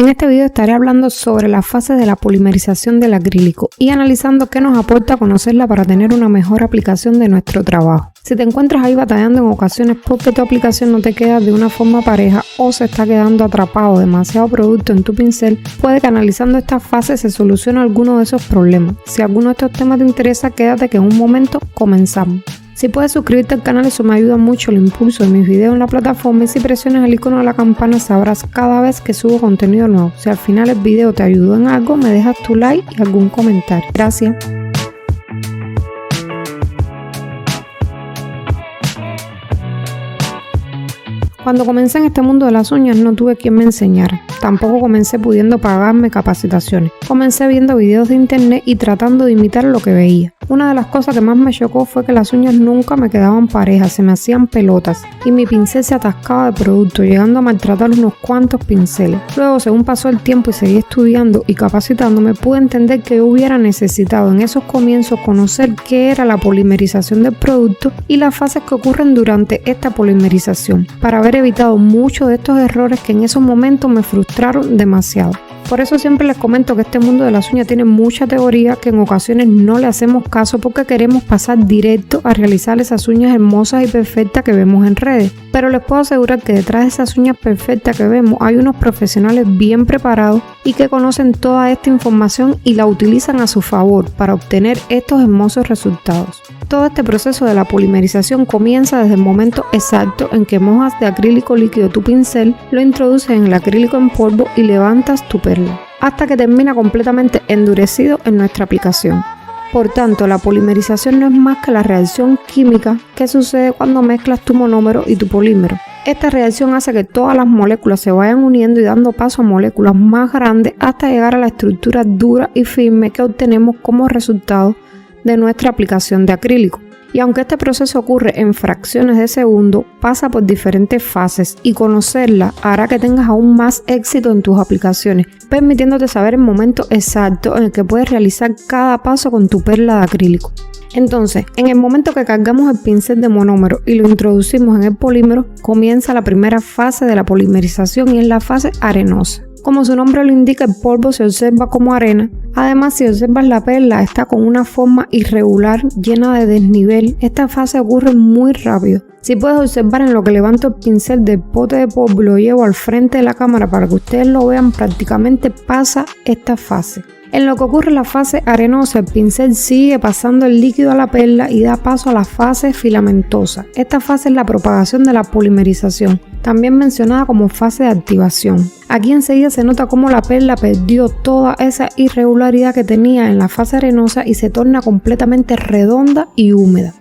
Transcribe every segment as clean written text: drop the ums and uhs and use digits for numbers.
En este video estaré hablando sobre las fases de la polimerización del acrílico y analizando qué nos aporta conocerla para tener una mejor aplicación de nuestro trabajo. Si te encuentras ahí batallando en ocasiones porque tu aplicación no te queda de una forma pareja o se está quedando atrapado demasiado producto en tu pincel, puede que analizando estas fases se solucione alguno de esos problemas. Si alguno de estos temas te interesa, quédate que en un momento comenzamos. Si puedes suscribirte al canal, eso me ayuda mucho el impulso de mis videos en la plataforma, y si presionas el icono de la campana sabrás cada vez que subo contenido nuevo. Si al final el video te ayudó en algo, me dejas tu like y algún comentario. Gracias. Cuando comencé en este mundo de las uñas no tuve quien me enseñara. Tampoco comencé pudiendo pagarme capacitaciones. Comencé viendo videos de internet y tratando de imitar lo que veía. Una de las cosas que más me chocó fue que las uñas nunca me quedaban parejas, se me hacían pelotas y mi pincel se atascaba de producto, llegando a maltratar unos cuantos pinceles. Luego, según pasó el tiempo y seguí estudiando y capacitándome, pude entender que yo hubiera necesitado en esos comienzos conocer qué era la polimerización del producto y las fases que ocurren durante esta polimerización, para haber evitado muchos de estos errores que en esos momentos me frustraron demasiado. Por eso siempre les comento que este mundo de las uñas tiene mucha teoría que en ocasiones no le hacemos caso porque queremos pasar directo a realizar esas uñas hermosas y perfectas que vemos en redes. Pero les puedo asegurar que detrás de esas uñas perfectas que vemos hay unos profesionales bien preparados y que conocen toda esta información y la utilizan a su favor para obtener estos hermosos resultados. Todo este proceso de la polimerización comienza desde el momento exacto en que mojas de acrílico líquido tu pincel, lo introduces en el acrílico en polvo y levantas tu perla, hasta que termina completamente endurecido en nuestra aplicación. Por tanto, la polimerización no es más que la reacción química que sucede cuando mezclas tu monómero y tu polímero. Esta reacción hace que todas las moléculas se vayan uniendo y dando paso a moléculas más grandes hasta llegar a la estructura dura y firme que obtenemos como resultado de nuestra aplicación de acrílico. Y aunque este proceso ocurre en fracciones de segundo, pasa por diferentes fases y conocerla hará que tengas aún más éxito en tus aplicaciones, permitiéndote saber el momento exacto en el que puedes realizar cada paso con tu perla de acrílico. Entonces, en el momento que cargamos el pincel de monómero y lo introducimos en el polímero, comienza la primera fase de la polimerización y es la fase arenosa. Como su nombre lo indica, el polvo se observa como arena. Además, si observas la perla, está con una forma irregular, llena de desnivel. Esta fase ocurre muy rápido. Si puedes observar en lo que levanto el pincel del pote de polvo y lo llevo al frente de la cámara para que ustedes lo vean, prácticamente pasa esta fase. En lo que ocurre en la fase arenosa, el pincel sigue pasando el líquido a la perla y da paso a la fase filamentosa. Esta fase es la propagación de la polimerización, también mencionada como fase de activación. Aquí enseguida se nota cómo la perla perdió toda esa irregularidad que tenía en la fase arenosa y se torna completamente redonda y húmeda.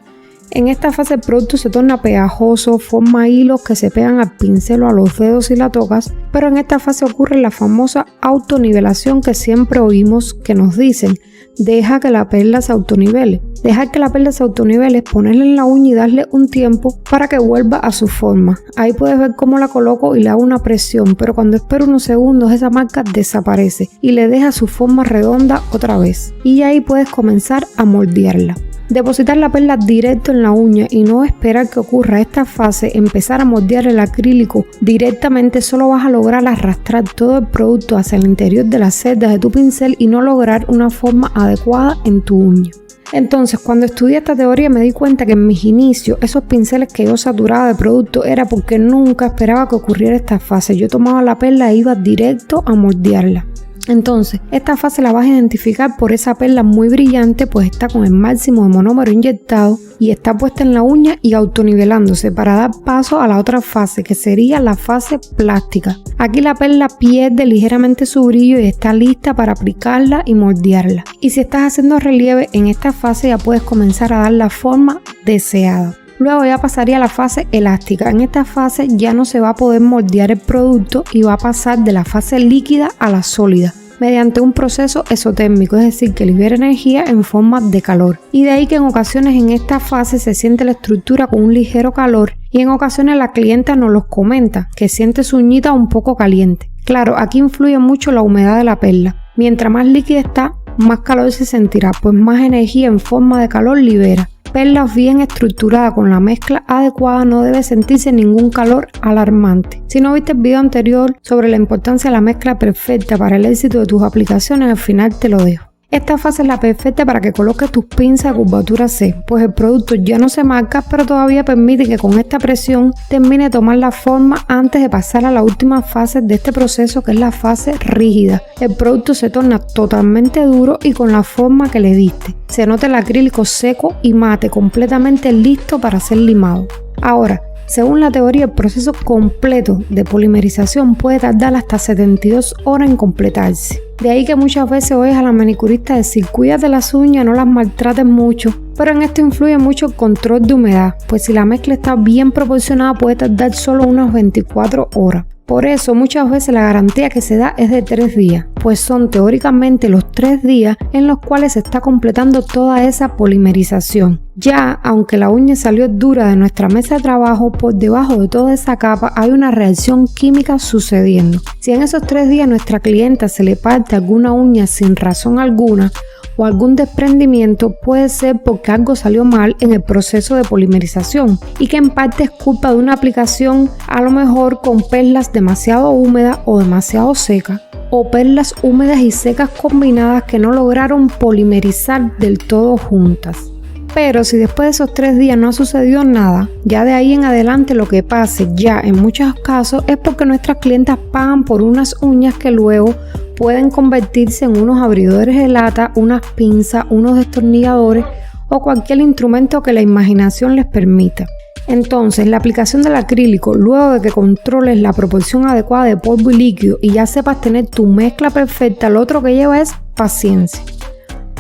En esta fase el producto se torna pegajoso, forma hilos que se pegan al pincel o a los dedos si la tocas, pero en esta fase ocurre la famosa autonivelación que siempre oímos que nos dicen: deja que la perla se autonivele. Dejar que la perla se autonivele es ponerla en la uña y darle un tiempo para que vuelva a su forma. Ahí puedes ver cómo la coloco y le hago una presión, pero cuando espero unos segundos esa marca desaparece y le deja su forma redonda otra vez. Y ahí puedes comenzar a moldearla. Depositar la perla directo en la uña y no esperar que ocurra esta fase, empezar a moldear el acrílico directamente, solo vas a lograr arrastrar todo el producto hacia el interior de las cerdas de tu pincel y no lograr una forma adecuada en tu uña. Entonces, cuando estudié esta teoría me di cuenta que en mis inicios esos pinceles que yo saturaba de producto era porque nunca esperaba que ocurriera esta fase. Yo tomaba la perla e iba directo a moldearla. Entonces, esta fase la vas a identificar por esa perla muy brillante, pues está con el máximo de monómero inyectado y está puesta en la uña y autonivelándose para dar paso a la otra fase, que sería la fase plástica. Aquí la perla pierde ligeramente su brillo y está lista para aplicarla y moldearla. Y si estás haciendo relieve en esta fase, ya puedes comenzar a dar la forma deseada. Luego ya pasaría a la fase elástica. En esta fase ya no se va a poder moldear el producto y va a pasar de la fase líquida a la sólida mediante un proceso exotérmico, es decir, que libera energía en forma de calor. Y de ahí que en ocasiones en esta fase se siente la estructura con un ligero calor y en ocasiones la clienta nos los comenta, que siente su uñita un poco caliente. Claro, aquí influye mucho la humedad de la perla. Mientras más líquida está, más calor se sentirá, pues más energía en forma de calor libera. perlas bien estructuradas con la mezcla adecuada, no debe sentirse ningún calor alarmante. Si no viste el video anterior sobre la importancia de la mezcla perfecta para el éxito de tus aplicaciones, al final te lo dejo. Esta fase es la perfecta para que coloques tus pinzas de curvatura C, pues el producto ya no se marca, pero todavía permite que con esta presión termine de tomar la forma antes de pasar a la última fase de este proceso, que es la fase rígida. El producto se torna totalmente duro y con la forma que le diste. Se nota el acrílico seco y mate, completamente listo para ser limado. Ahora, según la teoría, el proceso completo de polimerización puede tardar hasta 72 horas en completarse. De ahí que muchas veces oyes a la manicurista decir: cuídate las uñas, no las maltrates mucho. Pero en esto influye mucho el control de humedad, pues si la mezcla está bien proporcionada puede tardar solo unas 24 horas. Por eso muchas veces la garantía que se da es de 3 días, pues son teóricamente los 3 días en los cuales se está completando toda esa polimerización. Ya, aunque la uña salió dura de nuestra mesa de trabajo, por debajo de toda esa capa hay una reacción química sucediendo. Si en esos 3 días a nuestra clienta se le parte alguna uña sin razón alguna, o algún desprendimiento, puede ser porque algo salió mal en el proceso de polimerización y que en parte es culpa de una aplicación, a lo mejor con perlas demasiado húmedas o demasiado secas, o perlas húmedas y secas combinadas que no lograron polimerizar del todo juntas. Pero si después de esos 3 días no ha sucedido nada, ya de ahí en adelante lo que pase ya en muchos casos es porque nuestras clientas pagan por unas uñas que luego pueden convertirse en unos abridores de lata, unas pinzas, unos destornilladores o cualquier instrumento que la imaginación les permita. Entonces, la aplicación del acrílico, luego de que controles la proporción adecuada de polvo y líquido y ya sepas tener tu mezcla perfecta, lo otro que lleva es paciencia,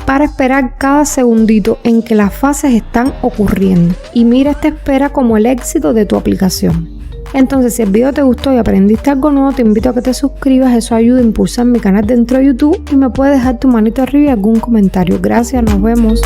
para esperar cada segundito en que las fases están ocurriendo, y mira esta espera como el éxito de tu aplicación. Entonces, si el video te gustó y aprendiste algo nuevo, te invito a que te suscribas. Eso ayuda a impulsar mi canal dentro de YouTube y me puedes dejar tu manito arriba y algún comentario. Gracias, nos vemos.